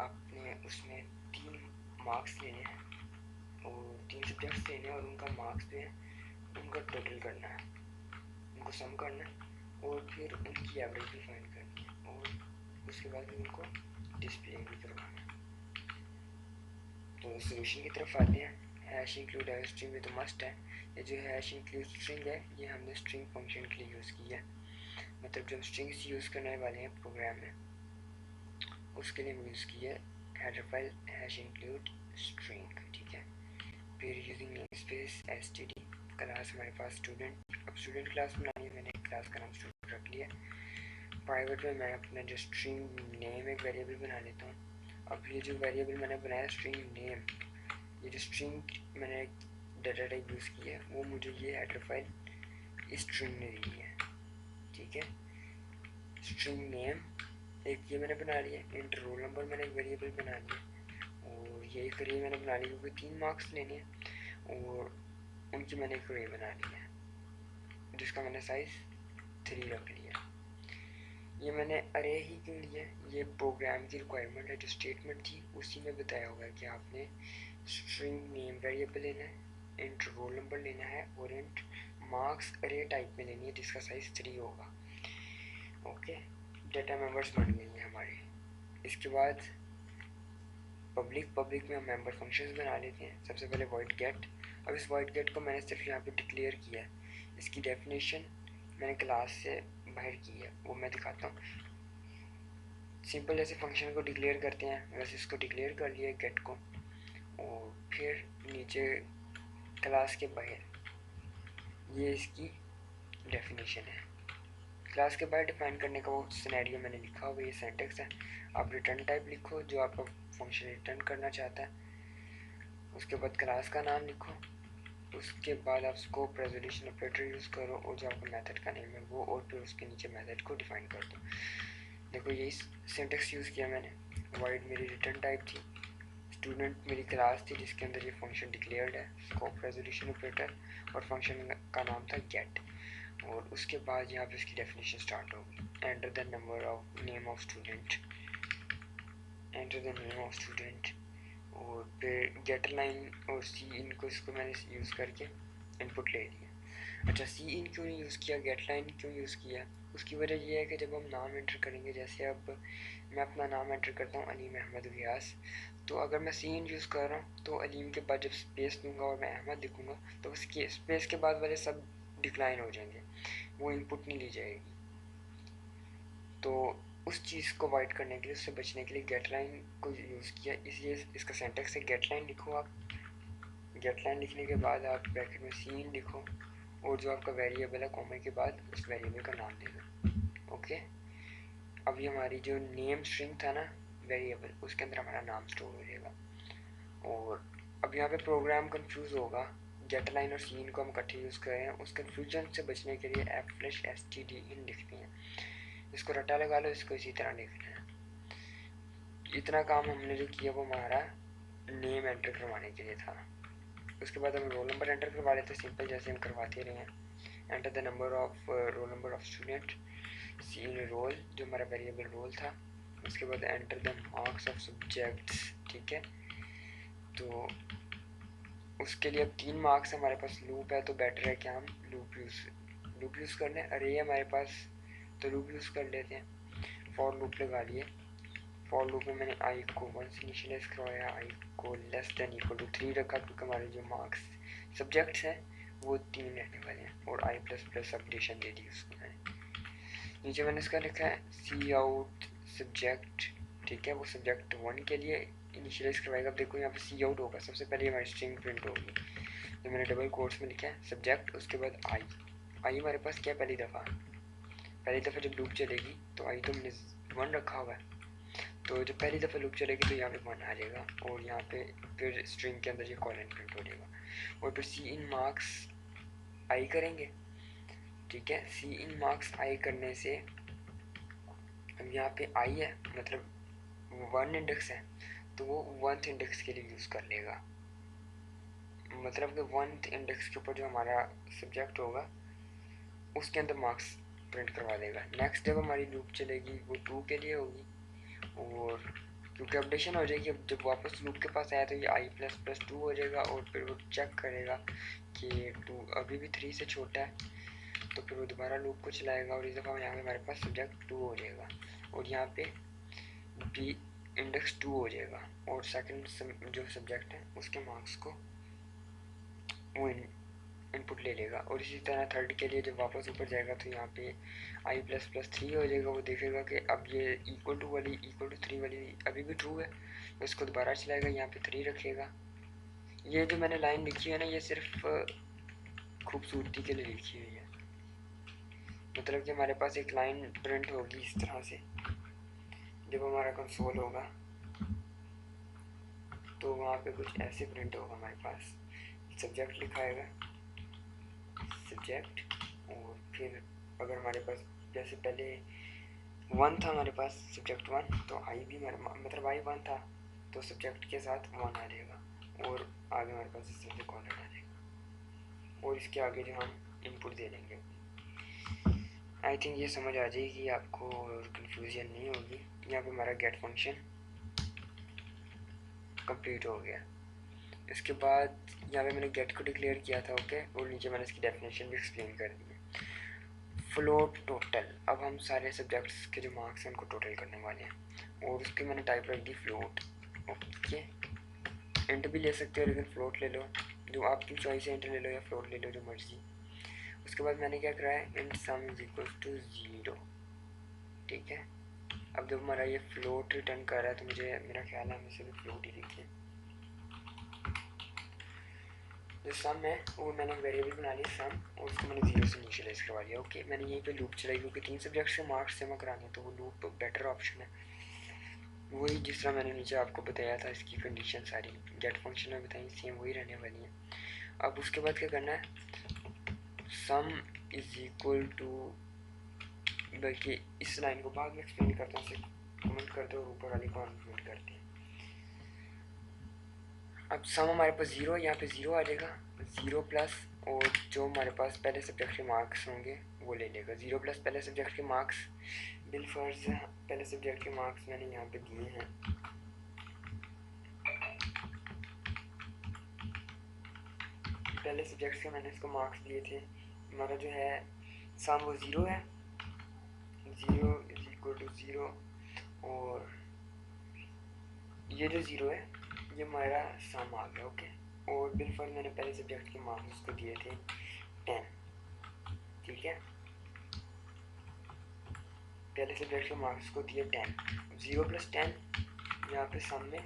आपने उसमें 3 मार्क्स लेने हैं और 3 सब्जेक्ट्स लेने हैं और उनका मार्क्स जो है उनका टोटल करना है, उनको सम करना है और फिर उनकी एवरेज भी फाइंड करनी है और उसके बाद उनको डिस्प्ले भी करवाना है। तो सोल्यूशन की तरफ आते हैं। हैश इंक्लूड स्ट्रिंग में तो मस्ट है। ये जो हैश इंक्लूड स्ट्रिंग है ये हमने स्ट्रिंग फंक्शन के लिए यूज़ की है, मतलब जब स्ट्रिंग्स यूज़ करने वाले हैं प्रोग्राम में उसके लिए यूज़ की है header file hash include string, ठीक है। फिर यूजिंग नेमस्पेस std क्लास हमारे पास स्टूडेंट, अब स्टूडेंट क्लास बनानी है, मैंने क्लास का नाम स्टूडेंट रख लिया। प्राइवेट में मैं अपना जो स्ट्रिंग नेम एक वेरिएबल बना लेता हूँ। अब ये जो वेरिएबल मैंने बनाया स्ट्रिंग नेम, ये जो स्ट्रिंग मैंने डाटा टाइप यूज़ की है वो मुझे ये हेडर फाइल स्ट्रिंग ने दी है, ठीक है। स्ट्रिंग नेम एक ये मैंने बना लिया, इंट रोल नंबर मैंने एक वेरिएबल बना लिया और ये एक रे मैंने बना ली क्योंकि 3 मार्क्स लेने हैं और उनकी मैंने एक रे बना ली है जिसका मैंने साइज़ 3 रख लिया। ये मैंने अरे ही क्यों लिया, ये प्रोग्राम की रिक्वायरमेंट है, जो स्टेटमेंट थी उसी में बताया होगा कि आपने स्ट्रिंग नेम वेरिएबल लेना है, इंट रोल नंबर लेना है और इंट मार्क्स अरे टाइप में लेनी है जिसका साइज़ 3 होगा। ओके, डेटा मेंबर्स बन गई हैं हमारी। इसके बाद पब्लिक में हम मेंबर फंक्शंस बना लेते हैं। सबसे पहले void get, अब इस void get को मैंने सिर्फ यहाँ पे डिक्लेयर किया है, इसकी डेफिनेशन मैंने क्लास से बाहर की है, वो मैं दिखाता हूँ। सिंपल जैसे फंक्शन को डिक्लेयर करते हैं वैसे इसको डिक्लेयर कर लिया गेट को और फिर नीचे क्लास के बाहर ये इसकी डेफिनेशन है। क्लास के बाहर डिफाइन करने का वो सिनेरियो मैंने लिखा हुआ, ये सेंटेक्स है। आप रिटर्न टाइप लिखो जो आपका फंक्शन रिटर्न करना चाहता है, उसके बाद क्लास का नाम लिखो, उसके बाद आप स्कोप रेजोल्यूशन ऑपरेटर यूज़ करो और जो आपका मेथड का नेम है वो, और फिर उसके नीचे मेथड को डिफाइन कर दो। देखो यही सिंटेक्स यूज़ किया मैंने। वाइड मेरी रिटर्न टाइप थी, स्टूडेंट मेरी क्लास थी जिसके अंदर ये फंक्शन डिक्लेयर्ड है, स्कोप रेजोल्यूशन ऑपरेटर, और फंक्शन का नाम था गेट। और उसके बाद यहाँ पे इसकी डेफिनेशन स्टार्ट होगी, enter the number of name of student, enter the name of student, और फिर गेट लाइन और सी इन को इसको मैंने यूज़ करके इनपुट ले लिया। अच्छा, सी इन क्यों नहीं यूज़ किया, गेट लाइन क्यों यूज़ किया, उसकी वजह यह है कि जब हम नाम एंटर करेंगे, जैसे अब मैं अपना नाम एंटर करता हूँ अलीम अहमद व्यास, तो अगर मैं सी इन यूज़ कर रहा हूँ तो अलीम के बाद जब स्पेस दूंगा और मैं अहमद लिखूँगा तो उसके स्पेस के बाद वाले सब डिक्लाइन हो जाएंगे, वो इनपुट नहीं ली जाएगी। तो उस चीज़ को अवॉइड करने के लिए, उससे बचने के लिए गेट लाइन को यूज़ किया, इसलिए इसका सेंटेक्स है गेट लाइन लिखो आप। गेट लाइन लिखने के बाद आप ब्रैकेट में सीन लिखो और जो आपका वेरिएबल है कॉमा के बाद उस वेरिएबल का नाम दे दो। ओके, अभी हमारी जो नेम स्ट्रिंग था ना वेरिएबल, उसके अंदर हमारा नाम स्टोर हो जाएगा। और अब यहाँ पे प्रोग्राम कंफ्यूज होगा, गेट लाइन और सीन को हम इकट्ठे यूज़ कर रहे हैं, उस कन्फ्यूजन से बचने के लिए f/stdin लिखते हैं, इसको रटा लगा लो, इसको इसी तरह लिखना है। इतना काम हमने जो किया वो हमारा नेम एंटर करवाने के लिए था। उसके बाद हम रोल नंबर एंटर करवा लेते, सिंपल जैसे हम करवाते रहे हैं। Enter the number of roll number of student, cin roll जो हमारा वेरिएबल रोल था। उसके बाद enter the marks of subjects, ठीक है। तो उसके लिए अब 3 मार्क्स हमारे पास, लूप है तो बेटर है कि हम लूप यूज़ कर लें। अरे हमारे पास तो लूप यूज़ कर लेते हैं, फॉर लूप लगा लिए। फॉर लूप में मैंने आई को 1 से इनिशियलाइज करवाया, आई को लेस देन इक्वल टू 3 रखा क्योंकि हमारे जो मार्क्स सब्जेक्ट्स हैं वो 3 रहने वाले हैं, और आई प्लस प्लस अपडेशन दे दी उसको मैंने। नीचे मैंने इसका लिखा है सी आउट सब्जेक्ट, ठीक है, वो सब्जेक्ट 1 के लिए इनिशियलाइज करवाएगा। अब देखो यहाँ पे सी आउट होगा, सबसे पहले हमारी स्ट्रिंग प्रिंट होगी, तो मैंने डबल कोट्स में लिखा है सब्जेक्ट, उसके बाद आई हमारे पास क्या पहली दफ़ा जब लूप चलेगी तो आई तो हमने 1 रखा हुआ है, तो जब पहली दफ़ा लूप चलेगी तो यहाँ पे 1 आ जाएगा और यहाँ पे फिर स्ट्रिंग के अंदर ये कॉलन प्रिंट हो जाएगा। और फिर सी इन मार्क्स आई करेंगे, ठीक है। सी इन मार्क्स आई करने से अब यहाँ पे आई है मतलब 1 इंडेक्स है तो वो 1th इंडेक्स के लिए यूज़ कर लेगा, मतलब कि 1th इंडेक्स के ऊपर जो हमारा सब्जेक्ट होगा उसके अंदर मार्क्स प्रिंट करवा देगा। नेक्स्ट जब हमारी लूप चलेगी वो 2 के लिए होगी और क्योंकि अपडेशन हो जाएगी। अब जब वापस लूप के पास आया तो ये आई प्लस प्लस 2 हो जाएगा और फिर वो चेक करेगा कि 2 अभी भी 3 से छोटा है, तो फिर वो दोबारा लूप को चलाएगा और इस दफ़ा यहाँ पे हमारे पास सब्जेक्ट 2 हो जाएगा और यहाँ पे बी इंडेक्स 2 हो जाएगा और सेकंड जो सब्जेक्ट है उसके मार्क्स को वो इनपुट ले लेगा। और इसी तरह थर्ड के लिए जब वापस ऊपर जाएगा तो यहाँ पे आई प्लस प्लस 3 हो जाएगा। वो देखेगा कि अब ये इक्वल टू 3 वाली अभी भी ट्रू है, उसको दोबारा चलाएगा, यहाँ पे 3 रखेगा। ये जो मैंने लाइन लिखी है ना, ये सिर्फ खूबसूरती के लिए लिखी हुई है, मतलब कि हमारे पास एक लाइन प्रिंट होगी इस तरह से। जब हमारा कंसोल होगा तो वहाँ पे कुछ ऐसे प्रिंट होगा, हमारे पास सब्जेक्ट लिखाएगा सब्जेक्ट, और फिर अगर हमारे पास जैसे पहले 1 था हमारे पास सब्जेक्ट 1, तो आई भी मतलब आई 1 था तो सब्जेक्ट के साथ 1 आ जाएगा और आगे हमारे पास इस तरह से कॉलर आ जाएगा और इसके आगे जो हम इनपुट दे देंगे। आई थिंक ये समझ आ जाएगी आपको और कंफ्यूजन नहीं होगी। यहाँ पे हमारा गेट फंक्शन कंप्लीट हो गया। इसके बाद यहाँ पे मैंने गेट को डिक्लेयर किया था, ओके, और नीचे मैंने इसकी डेफिनेशन भी एक्सप्लेन कर दी है। फ्लोट टोटल, अब हम सारे सब्जेक्ट्स के जो मार्क्स हैं उनको टोटल करने वाले हैं और उसकी मैंने टाइप रख दी फ्लोट, ओके। इंट भी ले सकते हो लेकिन फ्लोट ले लो, जो आपकी चॉइस है, इंट ले लो या फ्लोट ले लो, जो मर्जी। उसके बाद मैंने क्या करा है, int sum is equal to 0, ठीक है। अब जब हमारा ये फ्लोट रिटर्न कर रहा है तो मुझे मेरा ख्याल है हम इसे भी फ्लोट ही लिखें। जो सम है वो मैंने वेरिएबल बना लिया सम और उसको मैंने 0 से इनिशियलाइज करवा लिया, ओके। मैंने यहीं पे लूप चलाई क्योंकि 3 सब्जेक्ट्स के मार्क्स जमा कराने तो वो लूप बेटर ऑप्शन है। वही जिस तरह मैंने नीचे आपको बताया था, इसकी कंडीशन सारी गेट फंक्शन में बताई, सेम वही रहने वाली है। अब उसके बाद क्या करना है, सम इज इक्वल टू, बल्कि इस लाइन को बाद में एक्सप्लेन करता हूँ, कमेंट करते हो और ऊपर वाली को कमेंट करते हैं। अब सम हमारे पास 0, यहाँ पे 0 आ जाएगा, 0 प्लस और जो हमारे पास पहले सब्जेक्ट के मार्क्स होंगे वो ले लेगा। 0 प्लस पहले सब्जेक्ट के मार्क्स, बिल फर्ज पहले सब्जेक्ट के मार्क्स मैंने यहाँ पे दिए हैं, पहले सब्जेक्ट के मैंने इसको मार्क्स दिए थे। हमारा जो है सम वो 0 है, 0 इज इक्वल टू 0 और ये जो 0 है ये हमारा सम आ गया, ओके। और बिल फर्ज मैंने पहले सब्जेक्ट के मार्क्स उसको दिए थे 10, ठीक है। पहले सब्जेक्ट के मार्क्स को दिए 10, 0 प्लस 10, यहाँ पे सम में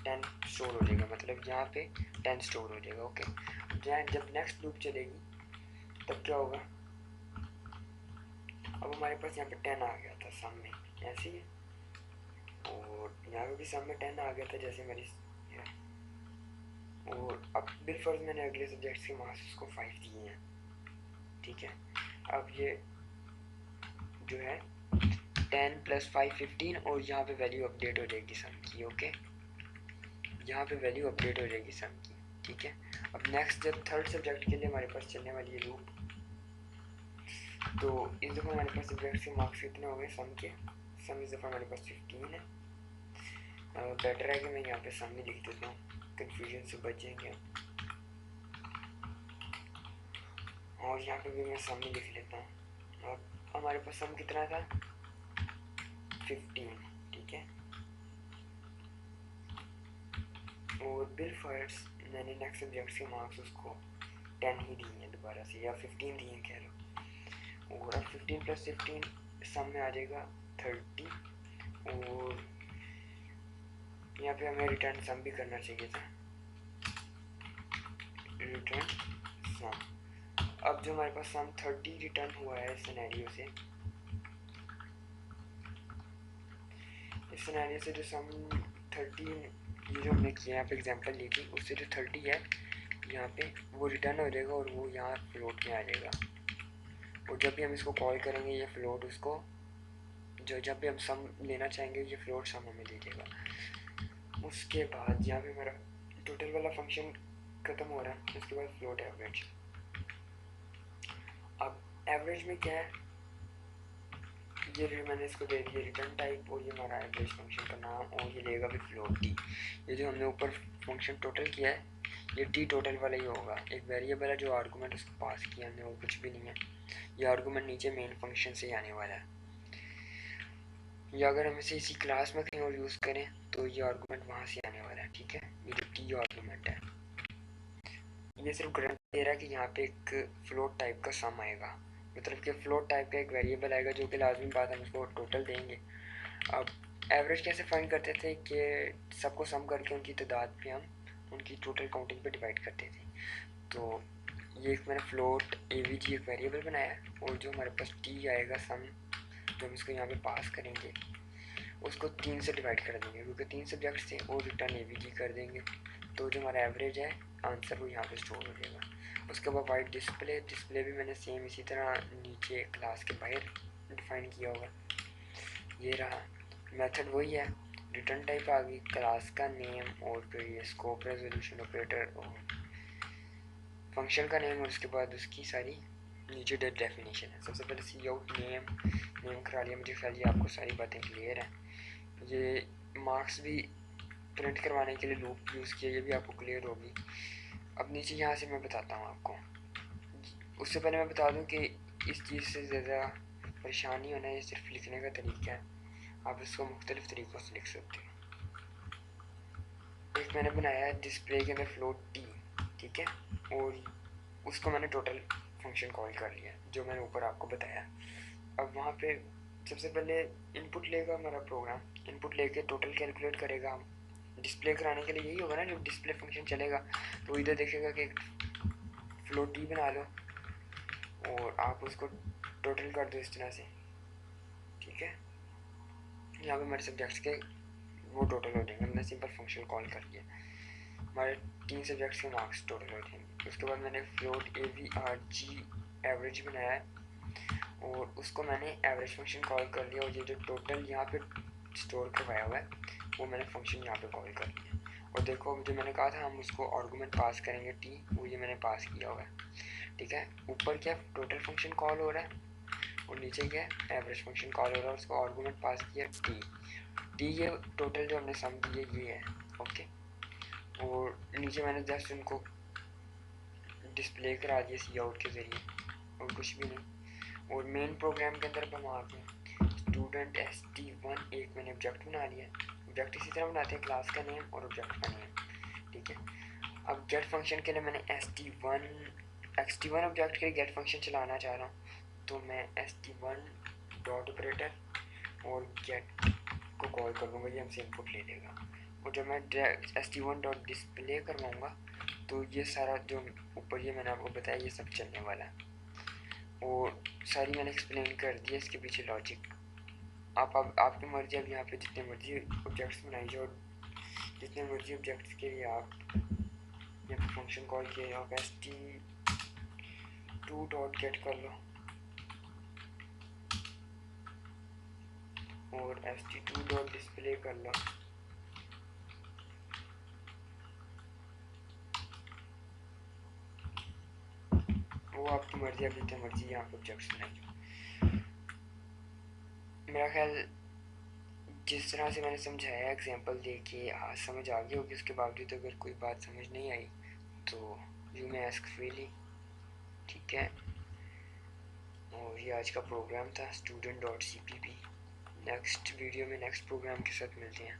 10 स्टोर हो जाएगा, मतलब यहाँ पे 10 स्टोर हो जाएगा, ओके। जब नेक्स्ट लूप चलेगी तब क्या होगा, अब हमारे पास यहाँ पे 10 आ गया था सम में, ऐसे ही, और यहाँ पे भी सम में 10 आ गया था जैसे मेरी, और अब बिल फर्ज मैंने अगले सब्जेक्ट्स के मार्क्स उसको 5 दिए हैं, ठीक है। अब ये जो है 10 प्लस 5 15 और यहाँ पे वैल्यू अपडेट हो जाएगी सम की, ओके। यहाँ पे वैल्यू अपडेट हो जाएगी सम की, ठीक है। अब नेक्स्ट जब थर्ड सब्जेक्ट के लिए हमारे पास चलने वाली है लूप, तो इस दफ़ा हमारे पास सब्जेक्ट के मार्क्स कितने हो गए सम के, सम इस दफ़ा हमारे पास 15 है। बेटर है कि मैं यहाँ पे सम ही लिख देता हूँ, कन्फ्यूजन से बचेंगे। और यहाँ पे भी मैं सम ही लिख लेता हूँ। और हमारे पास सम कितना था 15, ठीक है। और बिल फर्ज मैंने नेक्स्ट सब्जेक्ट के मार्क्स उसको 10 ही दिए हैं दोबारा से, या 15 दिए कह लो। और अब 15 प्लस 15 सम में आ जाएगा 30, और यहाँ पे हमें रिटर्न सम भी करना चाहिए था, रिटर्न सम। अब जो हमारे पास सम 30 रिटर्न हुआ है इस सिनेरियो से, इस सिनेरियो से जो सम 30 ये जो हमने किया यहाँ पे एग्जांपल ली थी, उससे जो 30 है यहाँ पे वो रिटर्न हो जाएगा और वो यहाँ फ्लोट में आ जाएगा। और जब भी हम इसको कॉल करेंगे ये फ्लोट उसको, जो जब भी हम सम लेना चाहेंगे ये फ्लोट सम हमें दे देगा। उसके बाद यहाँ पे हमारा टोटल वाला फंक्शन ख़त्म हो रहा है, उसके बाद फ्लोट एवरेज। अब एवरेज में क्या है, ये मैंने इसको दे दिया रिटर्न टाइप, और ये हमारा एवरेज फंक्शन का नाम, और ये लेगा भी फ्लोट टी। ये जो हमने ऊपर फंक्शन टोटल किया है ये टी टोटल वाला ही होगा। एक वेरिएबल है जो आर्गूमेंट उसको पास किया हमने, और कुछ भी नहीं है। ये आर्गूमेंट नीचे मेन फंक्शन से ही आने वाला है, या अगर हम इसे इसी क्लास में कहीं और यूज़ करें तो ये आर्गूमेंट वहाँ से आने वाला है। ठीक है, ये जो टी आर्गूमेंट है ये सिर्फ गारंटी दे रहा है कि यहाँ पे एक फ्लोट टाइप का सम आएगा, मतलब कि फ्लोट टाइप का एक वेरिएबल आएगा जो कि लाजमी बात है, हम उसको टोटल देंगे। अब एवरेज कैसे फाइंड करते थे कि सबको सम करके उनकी तादाद पे हम उनकी टोटल काउंटिंग पे डिवाइड करते थे। तो ये एक मैंने फ्लोट एवीजी एक वेरिएबल बनाया है, और जो हमारे पास टी आएगा सम जो हम इसको यहाँ पे पास करेंगे उसको 3 से डिवाइड कर देंगे, क्योंकि 3 सब्जेक्ट्स थे, और रिटर्न एवीजी कर देंगे। तो जो हमारा एवरेज है आंसर वो यहाँ पे स्टोर हो जाएगा। उसके बाद वाइट डिस्प्ले, डिस्प्ले भी मैंने सेम इसी तरह नीचे क्लास के बाहर डिफाइन किया होगा। ये रहा मेथड वही है, रिटर्न टाइप आ गई, क्लास का नेम, और फिर ये स्कोप रेजोल्यूशन ऑपरेटर और फंक्शन का नेम, और उसके बाद उसकी सारी नीचे डेफिनेशन है। सबसे पहले सी आउट नेम करा लिया, मुझे ख्याल ये आपको सारी बातें क्लियर हैं। ये मार्क्स भी प्रिंट करवाने के लिए लूप यूज़ किया, ये भी आपको क्लियर होगी। अब नीचे यहाँ से मैं बताता हूँ आपको। उससे पहले मैं बता दूँ कि इस चीज़ से ज़्यादा परेशानी होना ये सिर्फ लिखने का तरीका है, आप इसको मुख्तलिफ तरीक़ों से लिख सकते हो। एक मैंने बनाया है डिस्प्ले के अंदर फ्लोट टी, ठीक है, और उसको मैंने टोटल फंक्शन कॉल कर लिया जो मैंने ऊपर आपको बताया। अब वहाँ पे सबसे पहले इनपुट लेगा हमारा प्रोग्राम, इनपुट लेके टोटल कैलकुलेट करेगा। हम डिस्प्ले कराने के लिए यही होगा ना, जब डिस्प्ले फंक्शन चलेगा तो इधर देखेगा कि फ्लोट टी बना लो और आप उसको टोटल कर दो इस तरह से। ठीक है, यहाँ पे हमारे सब्जेक्ट्स के वो टोटल हो जाएंगे, हमने सिंपल फंक्शन कॉल कर लिया, हमारे 3 सब्जेक्ट्स के मार्क्स टोटल हो जाएंगे। उसके बाद मैंने फ्लोट AVRG एवरेज बनाया है, और उसको मैंने एवरेज फंक्शन कॉल कर लिया, और ये जो टोटल यहाँ पे स्टोर करवाया हुआ है वो मैंने फंक्शन यहाँ पे कॉल कर लिया। और देखो जो मैंने कहा था हम उसको आर्गूमेंट पास करेंगे टी, वो ये मैंने पास किया हुआ है। ठीक है, ऊपर क्या टोटल फंक्शन कॉल हो रहा है और नीचे क्या एवरेज फंक्शन कॉल हो रहा है, उसको आर्गूमेंट पास किया टी, ये टोटल जो हमने सम दी है ये है। ओके, और नीचे मैंने जस्ट उनको डिस्प्ले करा दिया सी आउट के ज़रिए, और कुछ भी नहीं। और मेन प्रोग्राम के अंदर हम आ गए स्टूडेंट ST1 एक मैंने ऑब्जेक्ट बना लिया। ऑब्जेक्ट इसी तरह बनाते हैं, क्लास का नेम और ऑब्जेक्ट का नेम। ठीक है, अब गेट फंक्शन के लिए मैंने xt1 ऑब्जेक्ट के लिए गेट फंक्शन चलाना चाह रहा हूँ, तो मैं st1 डॉट ऑपरेटर और गेट को कॉल कर दूँगा, ये हमसे इनपुट ले लेगा। और जब मैं st1 डॉट डिस्प्ले करवाऊँगा तो ये सारा जो ऊपर ये मैंने आपको बताया ये सब चलने वाला है, और सारी मैंने एक्सप्लेन कर दिया इसके पीछे लॉजिक। अब आपकी मर्जी, अब यहाँ पे जितने मर्जी ऑब्जेक्ट्स बनाइए, और जितने मर्जी ऑब्जेक्ट्स के लिए आप यहाँ पे फंक्शन कॉल किए, आप st2 डॉट गेट कर लो और st2 डॉट डिस्प्ले कर लो। वो आपकी मर्जी, आप जितने मर्जी यहाँ पे ऑब्जेक्ट्स बनाइए। मेरा ख्याल जिस तरह से मैंने समझाया एग्जांपल दे के आज समझ आ गई होगी, उसके बावजूद अगर कोई बात समझ नहीं आई तो यू मे आस्क फ्रीली। ठीक है, और ये आज का प्रोग्राम था student.cpp। नेक्स्ट वीडियो में नेक्स्ट प्रोग्राम के साथ मिलते हैं।